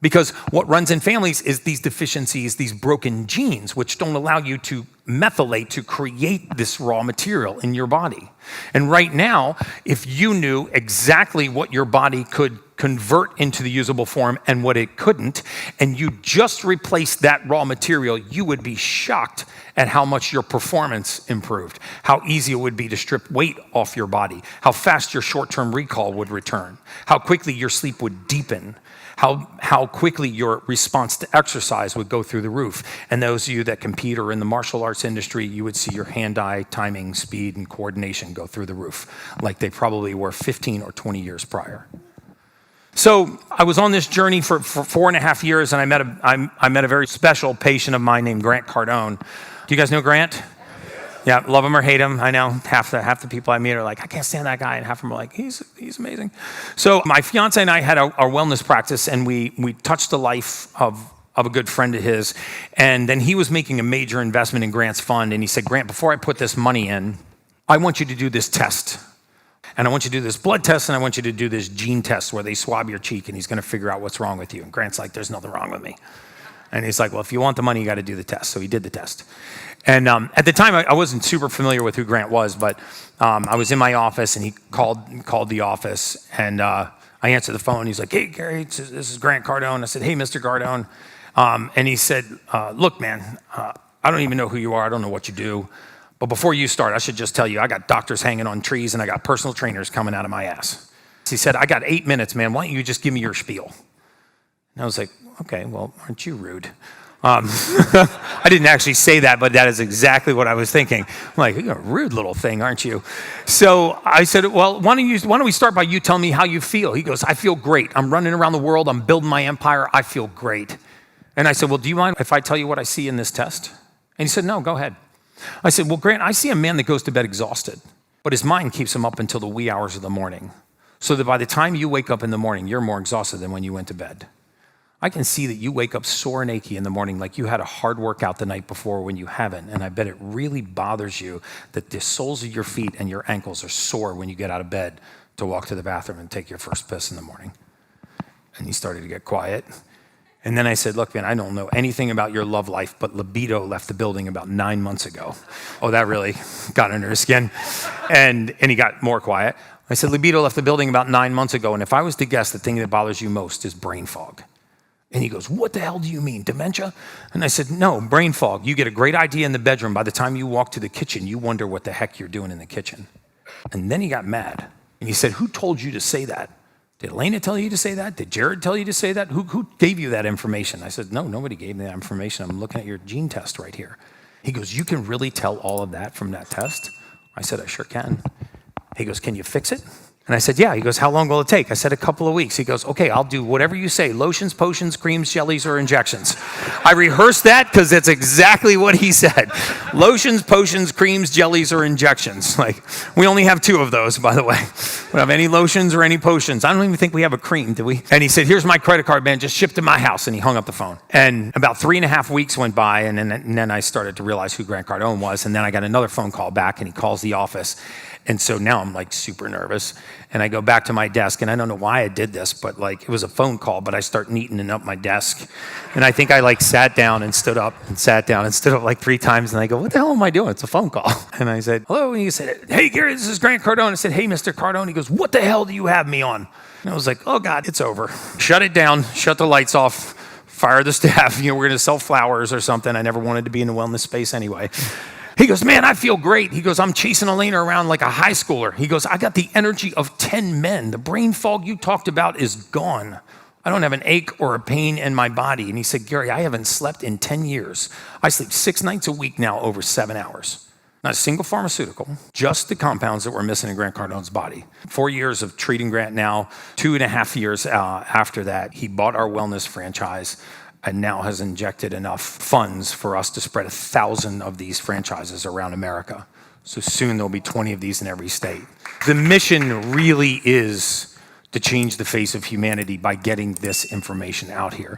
Because what runs in families is these deficiencies, these broken genes, which don't allow you to methylate to create this raw material in your body. And right now, if you knew exactly what your body could convert into the usable form and what it couldn't, and you just replaced that raw material, you would be shocked at how much your performance improved, how easy it would be to strip weight off your body, how fast your short-term recall would return, how quickly your sleep would deepen, how quickly your response to exercise would go through the roof. And those of you that compete or in the martial arts industry, you would see your hand-eye timing, speed, and coordination go through the roof like they probably were 15 or 20 years prior. So I was on this journey for 4.5 years, and I met a very special patient of mine named Grant Cardone. Do you guys know Grant? Yeah, love him or hate him. I know half the people I meet are like, I can't stand that guy, and half of them are like, he's amazing. So my fiance and I had our wellness practice, and we touched the life of a good friend of his, and then he was making a major investment in Grant's fund, and he said, Grant, before I put this money in, I want you to do this test. And I want you to do this blood test, and I want you to do this gene test where they swab your cheek, and he's going to figure out what's wrong with you. And Grant's like, there's nothing wrong with me. And he's like, well, if you want the money, you got to do the test. So he did the test. And at the time, I wasn't super familiar with who Grant was, but I was in my office, and he called the office, and I answered the phone. He's like, hey, Gary, this is Grant Cardone. I said, hey, Mr. Cardone. And he said, look, man, I don't even know who you are. I don't know what you do. But before you start, I should just tell you, I got doctors hanging on trees, and I got personal trainers coming out of my ass. He said, I got 8 minutes, man. Why don't you just give me your spiel? And I was like, okay, well, aren't you rude? I didn't actually say that, but that is exactly what I was thinking. I'm like, you're a rude little thing, aren't you? So I said, well, why don't we start by you telling me how you feel? He goes, I feel great. I'm running around the world. I'm building my empire. I feel great. And I said, well, do you mind if I tell you what I see in this test? And he said, no, go ahead. I said, well, Grant, I see a man that goes to bed exhausted, but his mind keeps him up until the wee hours of the morning, so that by the time you wake up in the morning, you're more exhausted than when you went to bed. I can see that you wake up sore and achy in the morning like you had a hard workout the night before when you haven't, and I bet it really bothers you that the soles of your feet and your ankles are sore when you get out of bed to walk to the bathroom and take your first piss in the morning. And he started to get quiet. And then I said, look, man, I don't know anything about your love life, but libido left the building about 9 months ago. Oh, that really got under his skin. And he got more quiet. I said, libido left the building about 9 months ago, and if I was to guess, the thing that bothers you most is brain fog. And he goes, what the hell do you mean, dementia? And I said, no, brain fog. You get a great idea in the bedroom. By the time you walk to the kitchen, you wonder what the heck you're doing in the kitchen. And then he got mad. And he said, who told you to say that? Did Elena tell you to say that? Did Jared tell you to say that? Who gave you that information? I said, no, nobody gave me that information. I'm looking at your gene test right here. He goes, you can really tell all of that from that test? I said, I sure can. He goes, can you fix it? And I said, yeah. He goes, how long will it take? I said, a couple of weeks. He goes, okay, I'll do whatever you say, lotions, potions, creams, jellies, or injections. I rehearsed that because that's exactly what he said. Lotions, potions, creams, jellies, or injections. Like, we only have 2 of those, by the way. We don't have any lotions or any potions. I don't even think we have a cream, do we? And he said, here's my credit card, man, just ship to my house. And he hung up the phone. And about 3.5 weeks went by, and then I started to realize who Grant Cardone was. And then I got another phone call back, and he calls the office. And so now I'm like super nervous, and I go back to my desk, and I don't know why I did this, but like it was a phone call, but I start neatening up my desk, and I think I like sat down and stood up and sat down and stood up like 3 times, and I go, what the hell am I doing? It's a phone call. And I said, hello, and he said, hey Gary, this is Grant Cardone. I said, hey Mr. Cardone. He goes, what the hell do you have me on? And I was like, oh God, it's over. Shut it down, shut the lights off, fire the staff, we're gonna sell flowers or something. I never wanted to be in the wellness space anyway. He goes, man, I feel great. He goes, I'm chasing Elena around like a high schooler. He goes, I got the energy of 10 men. The brain fog you talked about is gone. I don't have an ache or a pain in my body. And he said, Gary, I haven't slept in 10 years. I sleep 6 nights a week now over 7 hours. Not a single pharmaceutical, just the compounds that were missing in Grant Cardone's body. 4 years of treating Grant now, 2.5 years after that, he bought our wellness franchise and now has injected enough funds for us to spread 1,000 of these franchises around America. So soon there'll be 20 of these in every state. The mission really is to change the face of humanity by getting this information out here.